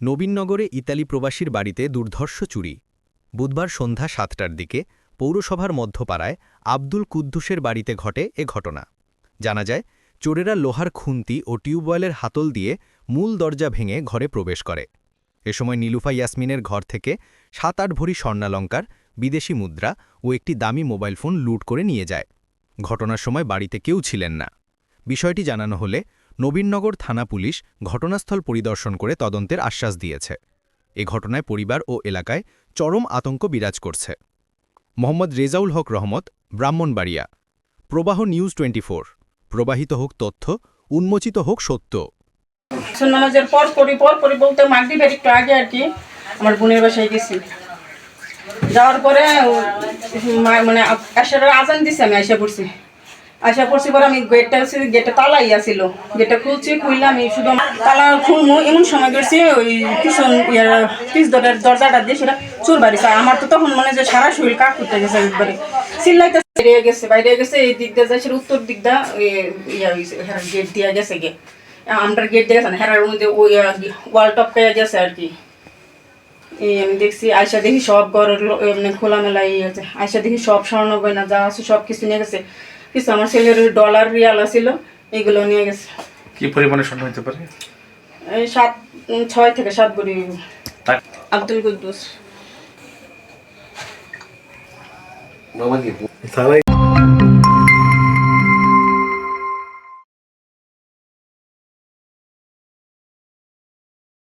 নবীনগরে Italy প্রবাসীর বাড়িতে দুর্ধর্ষ চুরি। বুধবার সন্ধ্যা ৭টার দিকে পৌরসভার মধ্যপাড়ায় আব্দুল কুদ্দুসের বাড়িতে ঘটে এ ঘটনা। জানা যায়, চোরেরা লোহার খুন্তি ও টিউবওয়েলের হাতল দিয়ে মূল দরজা ভেঙে ঘরে প্রবেশ করে। এ সময় নীলুফা ইয়াসমিনের ঘর থেকে ৭-৮ ভরি স্বর্ণালঙ্কার, বিদেশি মুদ্রা ও একটি দামি মোবাইল ফোন লুট করে নিয়ে যায়। ঘটনার সময় বাড়িতে কেউ ছিলেন না। বিষয়টি জানানো হলে নবীনগর থানা পুলিশ ঘটনাস্থল পরিদর্শন করে তদন্তের আশ্বাস দিয়েছে। এ ঘটনায় পরিবার ও এলাকায় চরম আতঙ্ক বিরাজ করছে। মোহাম্মদ রেজাউল হক রহমত, ব্রাহ্মণবাড়িয়া। প্রবাহ নিউজ 24। প্রবাহিত হোক তথ্য, উন্মোচিত হোক সত্য। নামাজের পর পরি বলতে মাগরিবের একটু আগে আর কি আমার বোনের বাসায় গেছি। যাওয়ার পরে মানে আশার আজান দিছে, আমি আশা পড়ছি পরে আমি গেটটা তালাই আসিল, গেটটা খুলছি, খুললে আমি শুধু তালা খুলবো এমন সময় করছি ওই পিছন পিস দরজাটা দিয়ে সেটা চোর বাড়িছে। আমার তো তখন মনে যে সারা শরীর কাক করতে গেছে, একবারে চিল্লাইতে বাইরে গেছে এই দিক দিয়ে যাচ্ছে, উত্তর দিক দিয়ে গেট দিয়ে গেছে গে আমটার গেট দিয়ে গেছে না, হেরার মধ্যে ওই ওয়াল টপকাইয়া গেছে আর কি। এই আমি দেখছি, আয়সা দেখি সব ঘরের এমনি খোলামেলা আছে, আয়সা দেখি সব স্বর্ণ গয়না যা আছে সব কিছু নিয়ে গেছে। কিছু আমার ছেলের ডলার রিয়াল ছিল, এগুলো নিয়ে গেছে। কি পরিমাণে স্বর্ণ হতে পারে? এই 6 থেকে 7 ভরি। আব্দুল কুদ্দুস।